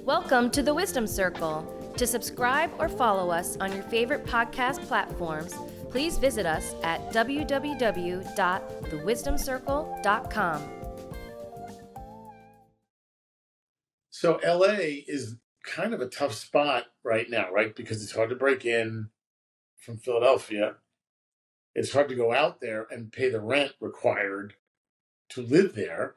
Welcome to the Wisdom Circle. To subscribe or follow us on your favorite podcast platforms, please visit us at www.thewisdomcircle.com. So LA is kind of a tough spot right now, right? Because it's hard to break in from Philadelphia. It's hard to go out there and pay the rent required to live there.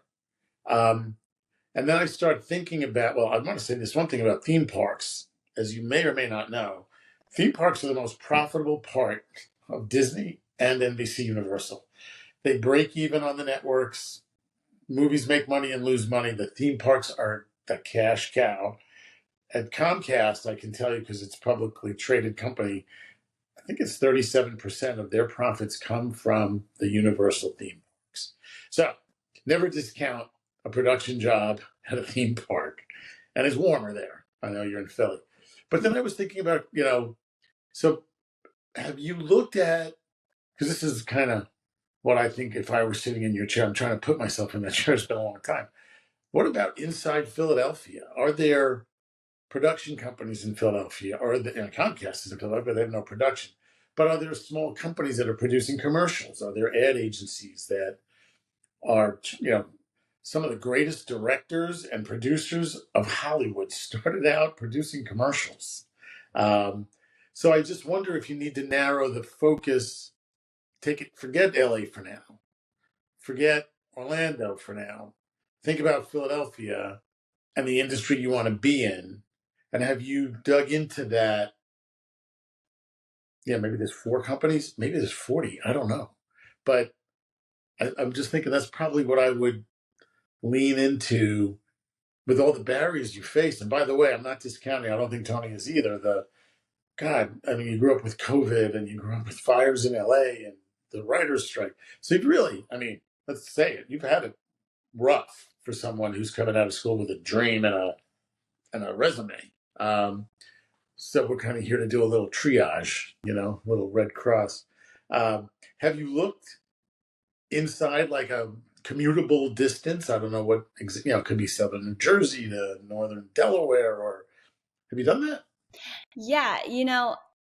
And then I start thinking about, well, I want to say this one thing about theme parks. As you may or may not know, theme parks are the most profitable part of Disney and NBC Universal. They break even on the networks. Movies make money and lose money. The theme parks are the cash cow. At Comcast, I can tell you because it's a publicly traded company, I think it's 37% of their profits come from the Universal theme parks. So never discount a production job at a theme park. And it's warmer there. I know you're in Philly. But then I was thinking about, so have you looked at, because this is kind of what I think if I were sitting in your chair, I'm trying to put myself in that chair. It's been a long time. What about inside Philadelphia? Are there production companies in Philadelphia, or Comcast is in Philadelphia, but they have no production? But are there small companies that are producing commercials? Are there ad agencies that are, some of the greatest directors and producers of Hollywood started out producing commercials? So I just wonder if you need to narrow the focus, forget LA for now, forget Orlando for now, think about Philadelphia and the industry you want to be in. And have you dug into that? Yeah, maybe there's 4 companies, maybe there's 40, I don't know. But I'm just thinking that's probably what I would lean into with all the barriers you face. And by the way, I'm not discounting, I don't think Tony is either. You grew up with COVID and you grew up with fires in LA and the writer's strike. So you've really, let's say it, you've had it rough for someone who's coming out of school with a dream and a resume. So we're kind of here to do a little triage, a little Red Cross. Have you looked inside like a commutable distance? I don't know what, it could be southern New Jersey to northern Delaware, or have you done that? Yeah,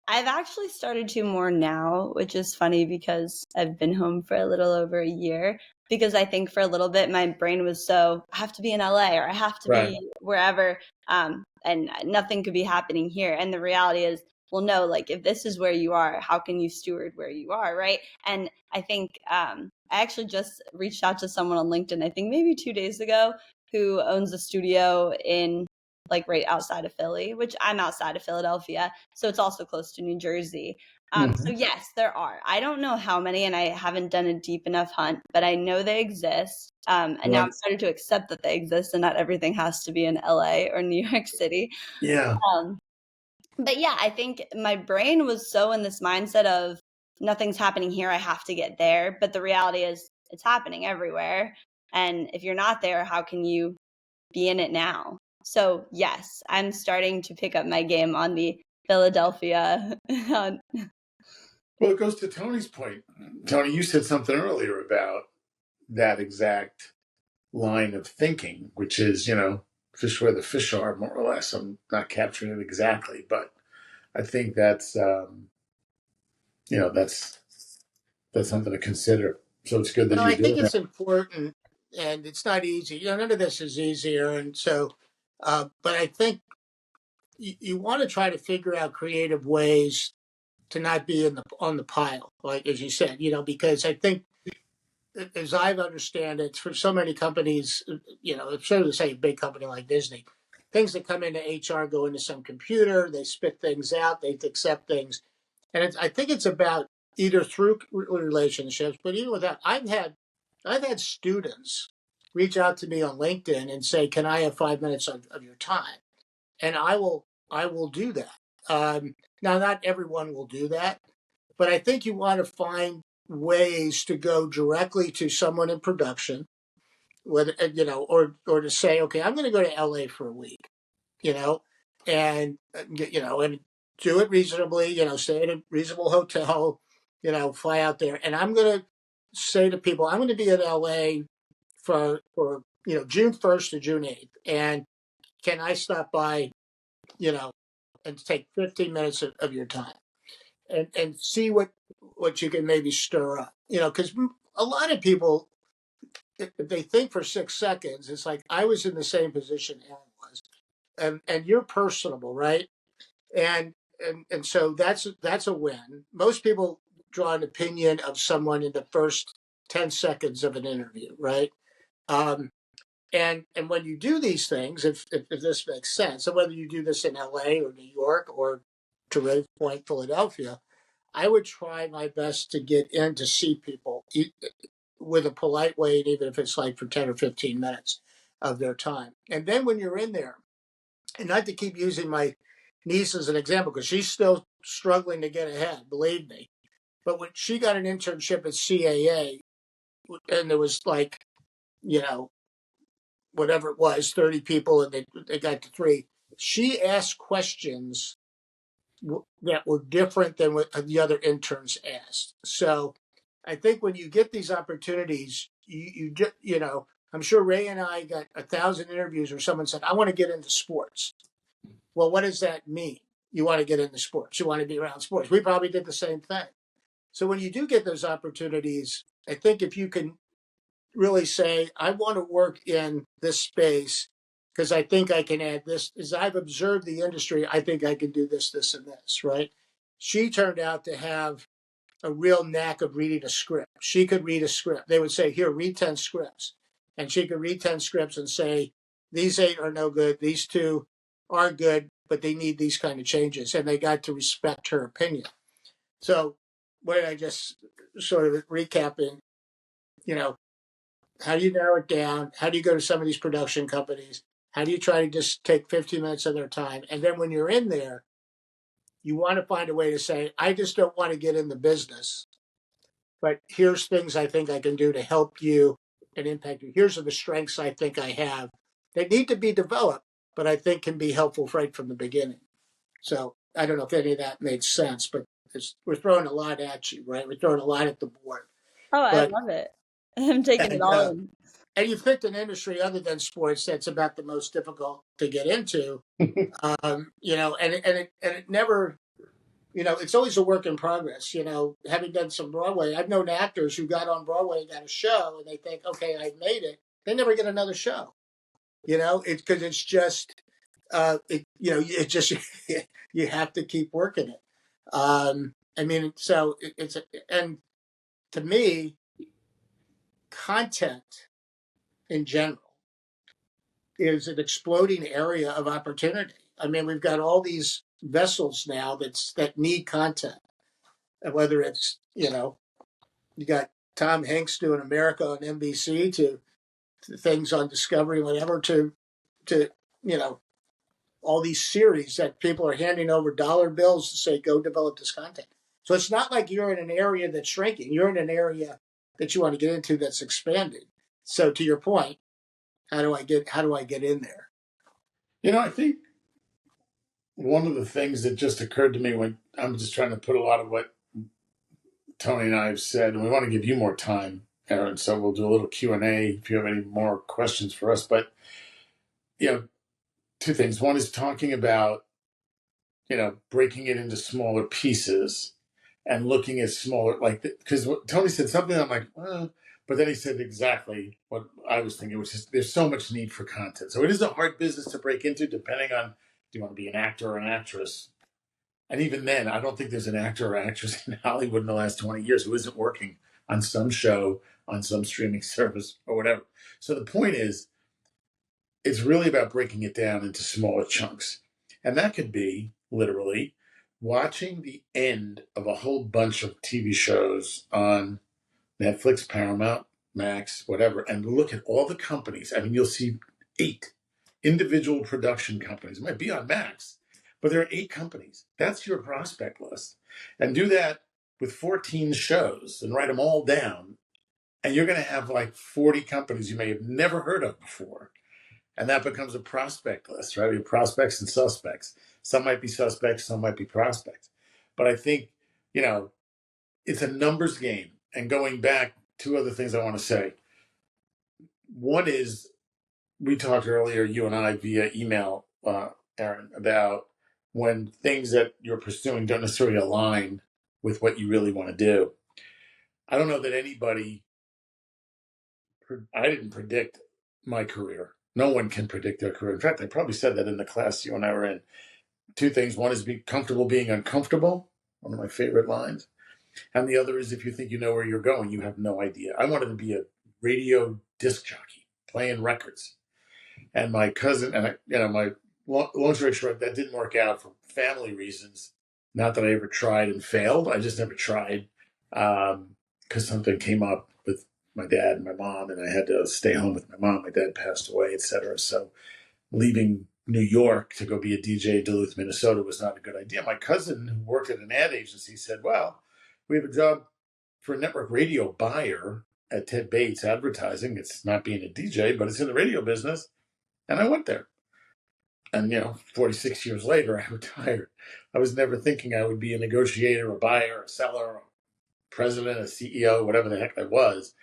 I've actually started to more now, which is funny because I've been home for a little over a year. Because I think for a little bit, my brain was so, I have to be in LA or I have to be wherever, and nothing could be happening here. And the reality is, well, no, like if this is where you are, how can you steward where you are, right? And I think I actually just reached out to someone on LinkedIn, I think maybe 2 days ago, who owns a studio in like right outside of Philly, which I'm outside of Philadelphia. So it's also close to New Jersey. So yes, there are. I don't know how many, and I haven't done a deep enough hunt, but I know they exist. And now I'm starting to accept that they exist and not everything has to be in LA or New York City. Yeah. But yeah, I think my brain was so in this mindset of nothing's happening here, I have to get there. But the reality is it's happening everywhere. And if you're not there, how can you be in it now? So yes, I'm starting to pick up my game on the Philadelphia. Well, it goes to Tony's point. Tony, you said something earlier about that exact line of thinking, which is, fish where the fish are, more or less. I'm not capturing it exactly, but I think that's, that's something to consider. So it's good that I think it's important, and it's not easy. None of this is easier, and so, but I think you want to try to figure out creative ways to not be on the pile, like as you said, because I think, as I understand it, for so many companies, sort of say a big company like Disney, things that come into HR go into some computer, they spit things out, they accept things, and I think it's about either through relationships, but even with that, I've had students reach out to me on LinkedIn and say, "Can I have 5 minutes of your time?" And I will do that. Now, not everyone will do that, but I think you want to find ways to go directly to someone in production, whether or to say, "Okay, I'm going to go to LA for a week," and and do it reasonably. Stay at a reasonable hotel. Fly out there, and I'm going to say to people, I'm going to be in LA for June 1st to June 8th, and can I stop by, and take 15 minutes of your time and see what you can maybe stir up, because a lot of people, if they think for 6 seconds, it's like I was in the same position Aaron was, and you're personable, right? And so that's a win. Most people draw an opinion of someone in the first 10 seconds of an interview, right? Um, and when you do these things, if this makes sense, so whether you do this in LA or New York or to Ray's Point, Philadelphia, I would try my best to get in to see people with a polite way, even if it's like for 10 or 15 minutes of their time. And then when you're in there, and not to keep using my niece as an example, because she's still struggling to get ahead, believe me. But when she got an internship at CAA, and there was like, you know, whatever it was, 30 people, and they got to three, she asked questions that were different than what the other interns asked. So I think when you get these opportunities, I'm sure Ray and I got 1,000 interviews where someone said, I want to get into sports. Well, what does that mean? You want to get into sports. You want to be around sports. We probably did the same thing. So when you do get those opportunities, I think if you can really say, I want to work in this space because I think I can add this. As I've observed the industry, I think I can do this, this, and this, right? She turned out to have a real knack of reading a script. She could read a script. They would say, here, read 10 scripts. And she could read 10 scripts and say, these 8 are no good. These 2 are good, but they need these kind of changes. And they got to respect her opinion. So what did I just sort of recapping, how do you narrow it down? How do you go to some of these production companies? How do you try to just take 15 minutes of their time? And then when you're in there, you want to find a way to say, I just don't want to get in the business, but here's things I think I can do to help you and impact you. Here's the strengths I think I have that need to be developed, but I think can be helpful right from the beginning. So I don't know if any of that made sense, but we're throwing a lot at you, right? We're throwing a lot at the board. Oh, I love it. I'm taking it all in. And you picked an industry other than sports that's about the most difficult to get into, and it never, it's always a work in progress. Having done some Broadway, I've known actors who got on Broadway and got a show, and they think, okay, I made it. They never get another show. It's because it's just, it just you have to keep working it. So and to me, content in general is an exploding area of opportunity. I mean, we've got all these vessels now that need content, and whether it's you got Tom Hanks doing America on NBC to things on Discovery, whatever, to all these series that people are handing over dollar bills to say go develop this content. So it's not like you're in an area that's shrinking. You're in an area that you want to get into that's expanding. So to your point, how do I get in there? I think one of the things that just occurred to me when I'm just trying to put a lot of what Tony and I have said, and we want to give you more time, Erin, so we'll do a little Q&A if you have any more questions for us. But, 2 things. One is talking about, breaking it into smaller pieces and looking at smaller, because Tony said something, I'm like, but then he said exactly what I was thinking, which is there's so much need for content. So it is a hard business to break into, depending on, do you want to be an actor or an actress? And even then, I don't think there's an actor or actress in Hollywood in the last 20 years who isn't working on some show, on some streaming service or whatever. So the point is, it's really about breaking it down into smaller chunks. And that could be literally watching the end of a whole bunch of TV shows on Netflix, Paramount, Max, whatever, and look at all the companies. I mean, you'll see 8 individual production companies. It might be on Max, but there are 8 companies. That's your prospect list. And do that with 14 shows and write them all down. And you're going to have like 40 companies you may have never heard of before. And that becomes a prospect list, right? Your prospects and suspects. Some might be suspects, some might be prospects. But I think, it's a numbers game. And going back, 2 other things I want to say. One is we talked earlier, you and I, via email, Erin, about when things that you're pursuing don't necessarily align with what you really want to do. I don't know that I didn't predict my career. No one can predict their career. In fact, I probably said that in the class you and I were in. Two things. One is be comfortable being uncomfortable, one of my favorite lines. And the other is if you think you know where you're going, you have no idea. I wanted to be a radio disc jockey, playing records. And my cousin, and my long story short, that didn't work out for family reasons. Not that I ever tried and failed. I just never tried because something came up with my dad and my mom, and I had to stay home with my mom. My dad passed away, etc. So leaving New York to go be a DJ in Duluth, Minnesota was not a good idea. My cousin, who worked at an ad agency, said, well, we have a job for a network radio buyer at Ted Bates Advertising. It's not being a DJ, but it's in the radio business. And I went there. And, 46 years later, I retired. I was never thinking I would be a negotiator, a buyer, a seller, a president, a CEO, whatever the heck I was.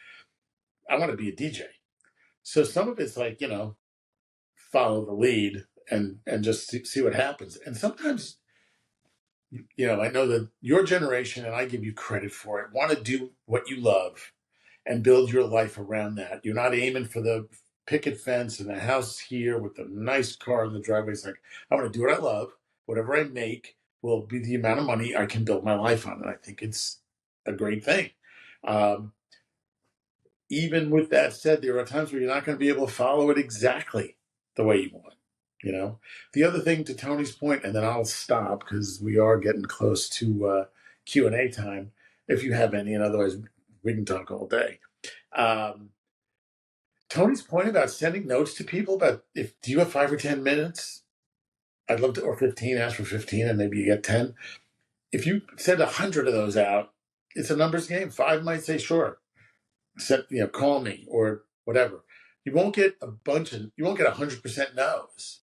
I want to be a DJ. So some of it's like, follow the lead and just see what happens. And sometimes, I know that your generation, and I give you credit for it, want to do what you love and build your life around that. You're not aiming for the picket fence and the house here with the nice car in the driveway. It's like, I want to do what I love. Whatever I make will be the amount of money I can build my life on. And I think it's a great thing. Even with that said, there are times where you're not going to be able to follow it exactly the way you want. The other thing, to Tony's point, and then I'll stop because we are getting close to Q&A time, if you have any, and otherwise we can talk all day. Tony's point about sending notes to people about do you have 5 or 10 minutes? I'd love to, or 15, ask for 15 and maybe you get 10. If you send 100 of those out, it's a numbers game. 5 might say, sure, call me or whatever. You won't get 100% no's,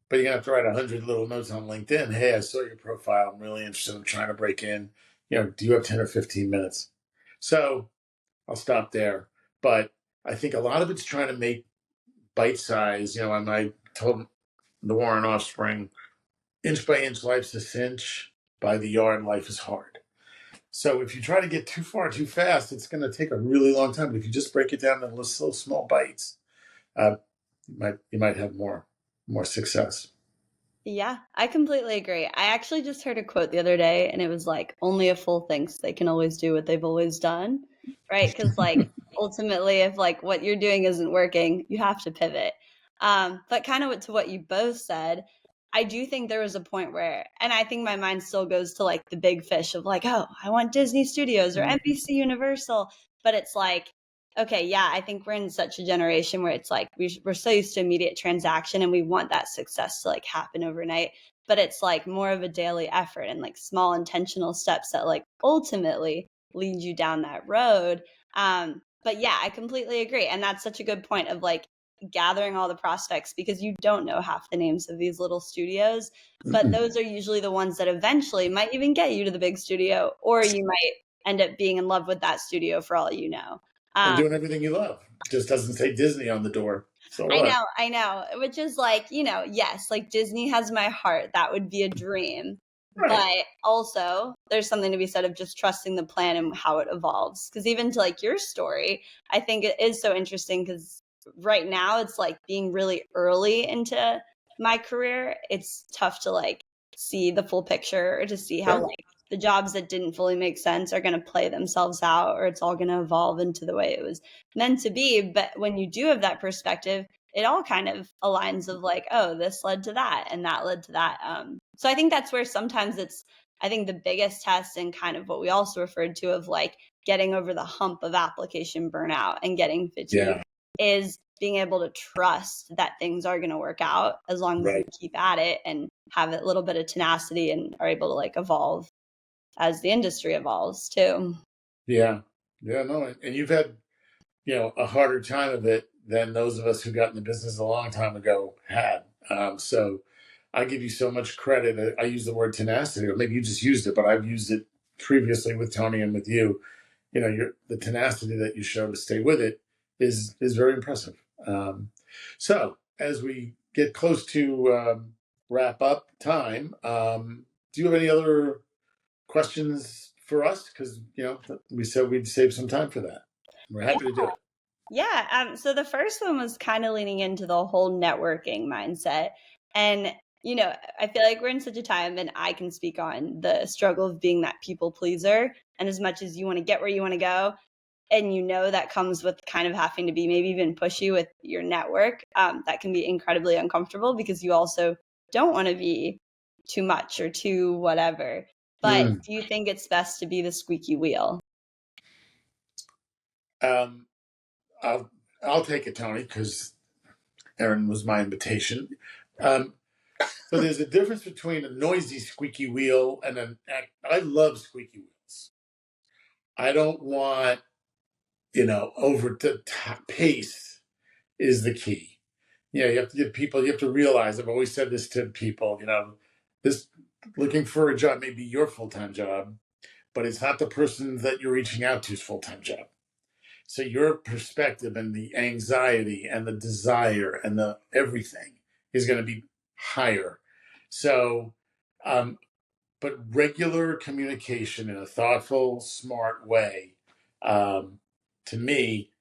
but you're going to have to write 100 little notes on LinkedIn. Hey, I saw your profile. I'm really interested. I'm trying to break in. Do you have 10 or 15 minutes? So I'll stop there. But I think a lot of it's trying to make bite size. And I told the Warren offspring, inch by inch, life's a cinch. By the yard, life is hard. So if you try to get too far too fast, it's going to take a really long time. But if you just break it down into little small bites, you might have more success. Yeah, I completely agree. I actually just heard a quote the other day, and it was like, only a fool thinks they can always do what they've always done, right? Because ultimately, if what you're doing isn't working, you have to pivot. But kind of to what you both said, I do think there was a point where, and I think my mind still goes to the big fish of oh, I want Disney Studios or NBC Universal. But it's okay, yeah, I think we're in such a generation where it's we're so used to immediate transaction and we want that success to happen overnight. But it's more of a daily effort and small intentional steps that ultimately lead you down that road. But yeah, I completely agree. And that's such a good point of gathering all the prospects, because you don't know half the names of these little studios, but those are usually the ones that eventually might even get you to the big studio, or you might end up being in love with that studio for all you know. And doing everything you love. Just doesn't say Disney on the door. So what? I know, which is yes, Disney has my heart. That would be a dream. Right. But also there's something to be said of just trusting the plan and how it evolves. Because even to your story, I think it is so interesting because right now it's being really early into my career. It's tough to see the full picture, or to see how the jobs that didn't fully make sense are going to play themselves out, or it's all going to evolve into the way it was meant to be. But when you do have that perspective, it all kind of aligns of oh, this led to that and that led to that. So I think that's where sometimes I think the biggest test, and kind of what we also referred to of getting over the hump of application burnout and getting fatigue, is being able to trust that things are going to work out as long as you keep at it and have a little bit of tenacity and are able to evolve as the industry evolves too. Yeah. No, and you've had, a harder time of it than those of us who got in the business a long time ago had. So I give you so much credit. I use the word tenacity, or maybe you just used it, but I've used it previously with Tony and with you. The tenacity that you show to stay with it is very impressive. So as we get close to wrap up time, do you have any other questions for us? Because we said we'd save some time for that. We're happy to do it. Yeah. So the first one was kind of leaning into the whole networking mindset. And, I feel like we're in such a time, and I can speak on the struggle of being that people pleaser. And as much as you want to get where you want to go, and that comes with kind of having to be maybe even pushy with your network, that can be incredibly uncomfortable because you also don't want to be too much or too whatever. But do you think it's best to be the squeaky wheel? I'll take it, Tony, because Erin was my invitation. So there's a difference between a noisy squeaky wheel and I love squeaky wheels. I don't want, over the top pace is the key. You have to give people, you have to realize, I've always said this to people, this looking for a job may be your full-time job, but it's not the person that you're reaching out to's full-time job. So your perspective and the anxiety and the desire and the everything is going to be higher. So, but regular communication in a thoughtful, smart way, to me,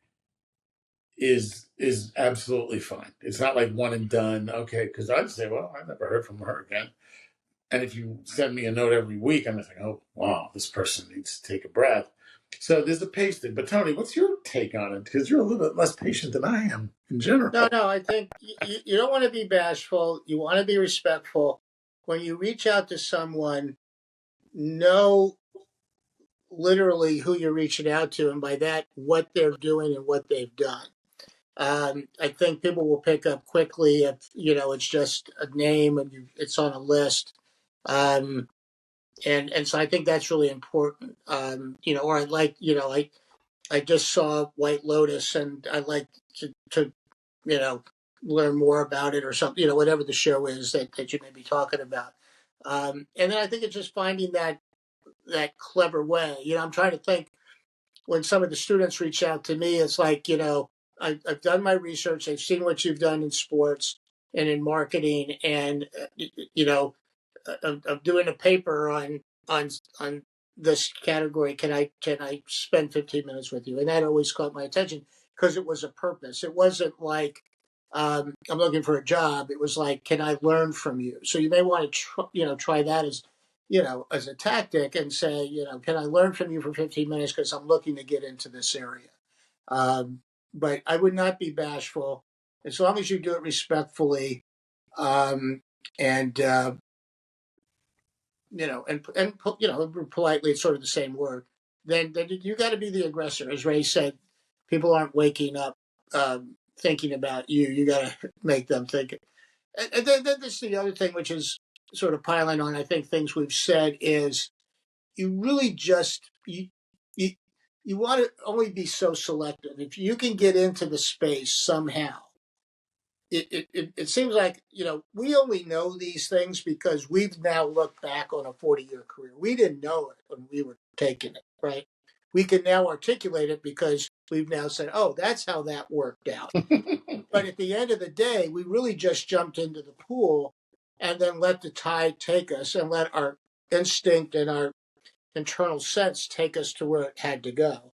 is absolutely fine. It's not like one and done. Okay, because I'd say, well, I never heard from her again. And if you send me a note every week, I'm just like, oh, wow, this person needs to take a breath. So there's a pace thing. But Tony, what's your take on it? Because you're a little bit less patient than I am in general. No, I think you don't want to be bashful. You want to be respectful. When you reach out to someone, know literally who you're reaching out to, and by that, what they're doing and what they've done. I think people will pick up quickly if it's just a name and it's on a list, and so I think that's really important. Or I just saw White Lotus, and I like to learn more about it or something. Whatever the show is that you may be talking about. And then I think it's just finding that clever way. I'm trying to think when some of the students reach out to me, it's like, I've done my research. I've seen what you've done in sports and in marketing, and I'm doing a paper on this category. Can I spend 15 minutes with you? And that always caught my attention because it was a purpose. It wasn't like I'm looking for a job. It was like, can I learn from you? So you may want to try that as a tactic and say, can I learn from you for 15 minutes because I'm looking to get into this area. But I would not be bashful as long as you do it respectfully, and politely. It's sort of the same word. Then you got to be the aggressor, as Ray said. People aren't waking up thinking about you. You got to make them think. And then this is the other thing, which is sort of piling on. I think things we've said is you really just you want to only be so selective. If you can get into the space somehow, it seems like, we only know these things because we've now looked back on a 40-year career. We didn't know it when we were taking it, right? We can now articulate it because we've now said, oh, that's how that worked out. But at the end of the day, we really just jumped into the pool and then let the tide take us and let our instinct and our internal sense take us to where it had to go.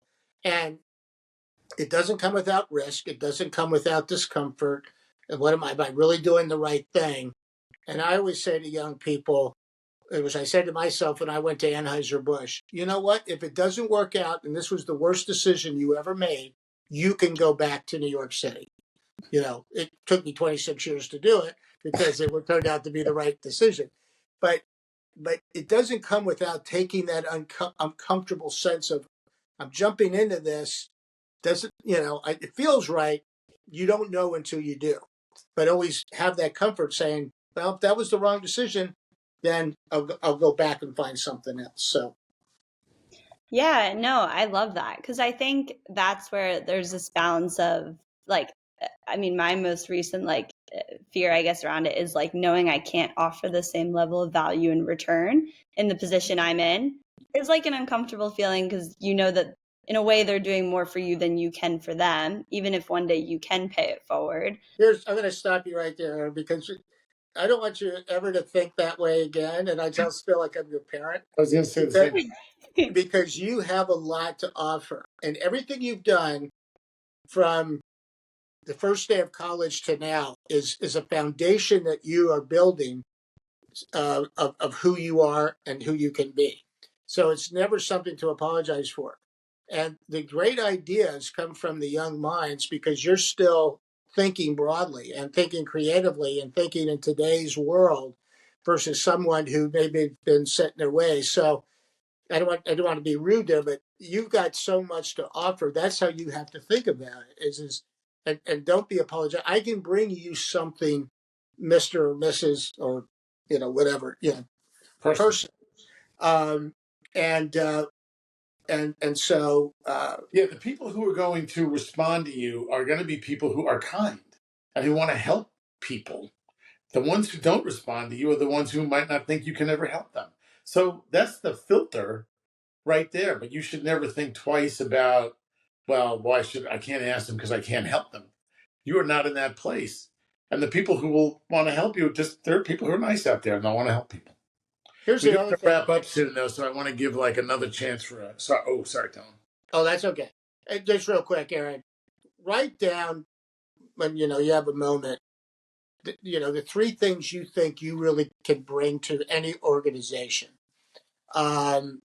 And it doesn't come without risk. It doesn't come without discomfort. And am I really doing the right thing? And I always say to young people, which I said to myself when I went to Anheuser-Busch, you know what? If it doesn't work out and this was the worst decision you ever made, you can go back to New York City. It took me 26 years to do it because it turned out to be the right decision. But it doesn't come without taking that uncomfortable sense of, I'm jumping into this. Doesn't, it feels right. You don't know until you do. But always have that comfort saying, well, if that was the wrong decision, then I'll go back and find something else. So. Yeah, no, I love that because I think that's where there's this balance of my most recent fear, I guess, around it is knowing I can't offer the same level of value in return in the position I'm in is an uncomfortable feeling because that in a way they're doing more for you than you can for them, even if one day you can pay it forward. I'm going to stop you right there because I don't want you ever to think that way again. And I just feel like I'm your parent. I was going to say the same thing. Because you have a lot to offer. And everything you've done from the first day of college to now is a foundation that you are building of who you are and who you can be. So it's never something to apologize for. And the great ideas come from the young minds because you're still thinking broadly and thinking creatively and thinking in today's world versus someone who maybe been set in their ways. So I don't want to be rude there, but you've got so much to offer. That's how you have to think about it. And don't be apologetic. I can bring you something, Mr. or Mrs. or whatever, person. Um, and so the people who are going to respond to you are going to be people who are kind and who want to help people. The ones who don't respond to you are the ones who might not think you can ever help them. So that's the filter right there. But you should never think twice about, well, I can't ask them because I can't help them. You are not in that place. And the people who will want to help you, there are people who are nice out there and they'll want to help people. Here's we the have other to thing. wrap up soon, though, so I want to give like another chance for sorry, Tom. Oh, that's okay. Just real quick, Erin. Write down when you have a moment. The three things you think you really can bring to any organization, and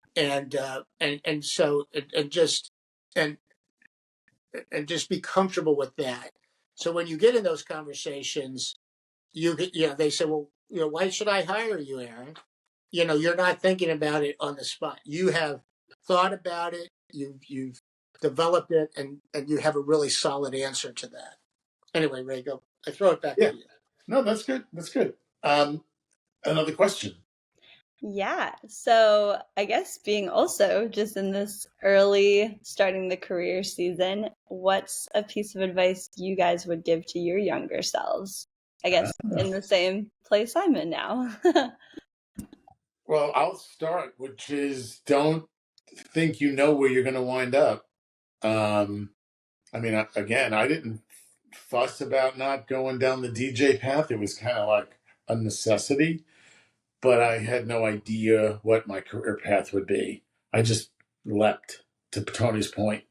just be comfortable with that. So when you get in those conversations, they say, well, why should I hire you, Erin? You're not thinking about it on the spot. You have thought about it. You've developed it, and you have a really solid answer to that. Anyway, Ray, go. I throw it back to you. No, that's good. That's good. Another question. Yeah. So I guess being also just in this early starting the career season, what's a piece of advice you guys would give to your younger selves? I guess in the same place I'm in now. Well, I'll start, which is don't think you know where you're going to wind up. I mean, again, I didn't fuss about not going down the DJ path. It was kind of like a necessity, but I had no idea what my career path would be. I just leapt, to Tony's point.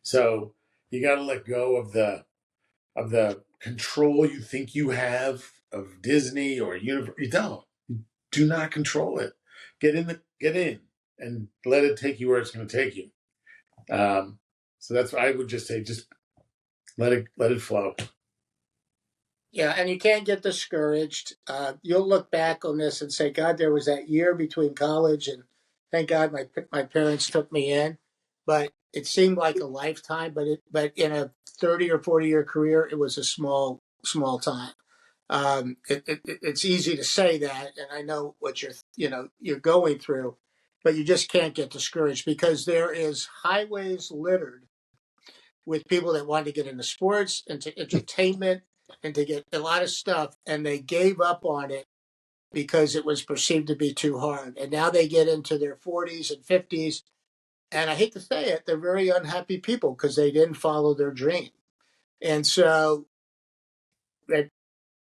So you got to let go of the control you think you have of Disney or Universal. You don't. You do not control it. Get in and let it take you where it's going to take you. So that's what I would just say. Just let it flow. Yeah, and you can't get discouraged. You'll look back on this and say, God, there was that year between college, and thank God my parents took me in. But it seemed like a lifetime. But in a 30 or 40-year career, it was a small time. It's easy to say that, and I know what you're going through, but you just can't get discouraged because there is highways littered with people that want to get into sports, into entertainment, and to get a lot of stuff, and they gave up on it because it was perceived to be too hard. And now they get into their 40s and 50s, and I hate to say it, they're very unhappy people because they didn't follow their dream. And so, at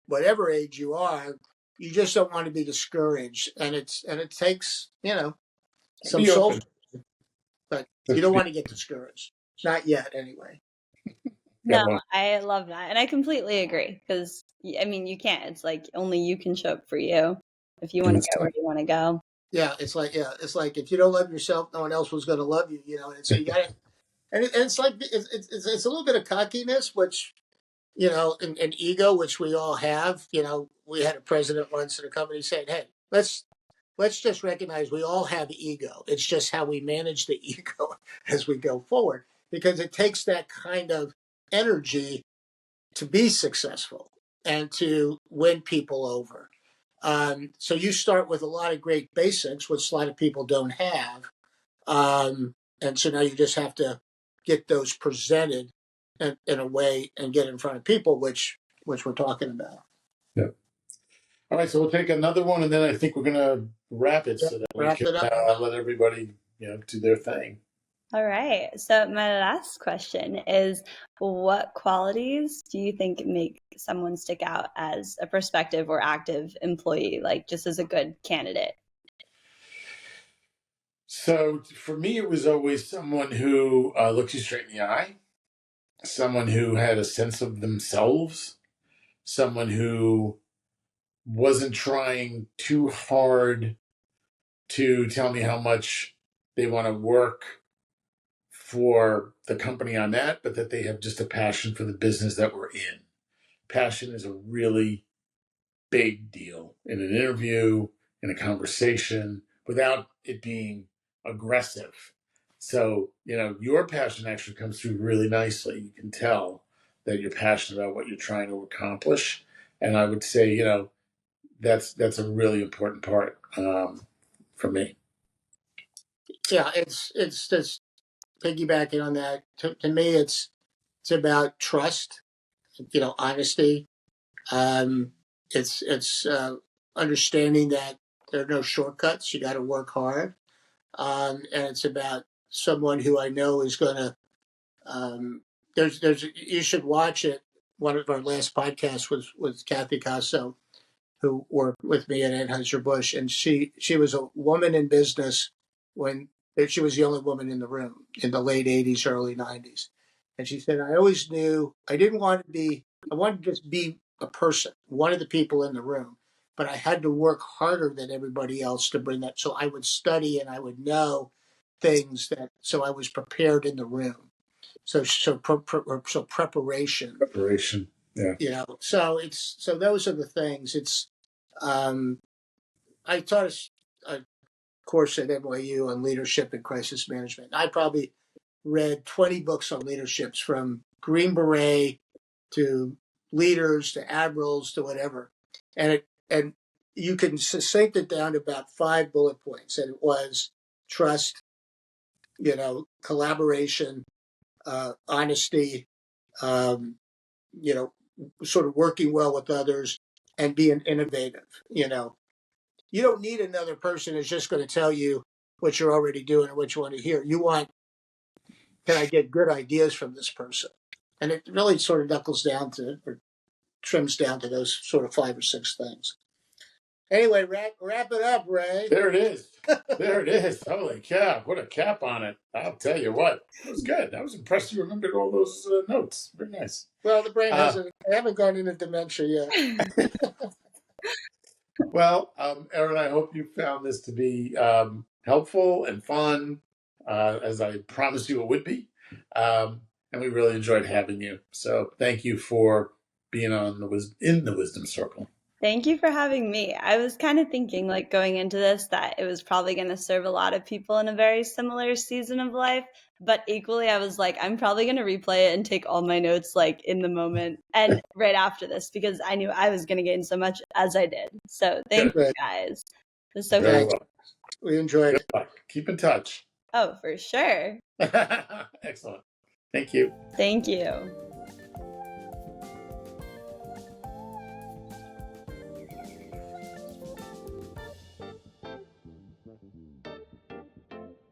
whatever age you are, you just don't want to be discouraged, and it takes some soul, but you don't want to get discouraged. Not yet, anyway. No, I love that. And I completely agree because, I mean, you can't. It's like only you can show up for you if you want to go where you want to go. Yeah, it's like if you don't love yourself, no one else was going to love you, And so you got to, and it's like it's a little bit of cockiness, which and ego, which we all have. We had a president once in a company saying, "Hey, let's just recognize we all have ego. It's just how we manage the ego as we go forward, because it takes that kind of energy to be successful and to win people over. So you start with a lot of great basics, which a lot of people don't have. And so now you just have to get those presented in a way and get in front of people, which we're talking about. Yeah. All right, so we'll take another one, and then I think we're going to wrap it so that we can let everybody do their thing. All right. So my last question is, what qualities do you think make someone stick out as a prospective or active employee, like just as a good candidate? So for me, it was always someone who looked you straight in the eye, someone who had a sense of themselves, someone who wasn't trying too hard to tell me how much they want to work for the company I'm at, but that they have just a passion for the business that we're in. Passion is a really big deal in an interview, in a conversation, without it being aggressive. So, your passion actually comes through really nicely. You can tell that you're passionate about what you're trying to accomplish. And I would say, that's a really important part for me. Yeah, it's just piggybacking on that. To me, it's about trust, honesty. It's understanding that there are no shortcuts. You got to work hard, and it's about someone who I know is going to. There's you should watch it. One of our last podcasts was with Kathy Casso, who worked with me at Anheuser-Busch, and she was a woman in business when she was the only woman in the room in the late 80s, early 90s. And she said, I always knew I didn't want to be, I wanted to just be a person, one of the people in the room, but I had to work harder than everybody else to bring that. So I would study and I would know things so I was prepared in the room. So preparation. Preparation. Yeah. So those are the things. I taught a course at NYU on leadership and crisis management. I probably read 20 books on leaderships, from Green Beret to leaders to admirals to whatever. And you can succinct it down to about 5 bullet points. And it was trust, collaboration, honesty, um, sort of working well with others, and being innovative. You don't need another person who's just going to tell you what you're already doing or what you want to hear. You want, can I get good ideas from this person? And it really sort of knuckles down to, or trims down to, those sort of 5 or 6 things. Anyway, wrap it up, Ray. There it is. There it is. Holy cow. What a cap on it. I'll tell you what. That was good. I was impressed you remembered all those notes. Very nice. Well, the brain hasn't, I haven't gone into dementia yet. Well, Erin, I hope you found this to be helpful and fun, as I promised you it would be. And we really enjoyed having you. So thank you for being in the Wisdom Circle. Thank you for having me. I was kind of thinking, like, going into this, that it was probably going to serve a lot of people in a very similar season of life. But equally, I was like, I'm probably going to replay it and take all my notes, like, in the moment and right after this, because I knew I was going to gain so much as I did. So thank you, guys. It was so fun. We enjoyed it. Keep in touch. Oh, for sure. Excellent. Thank you. Thank you.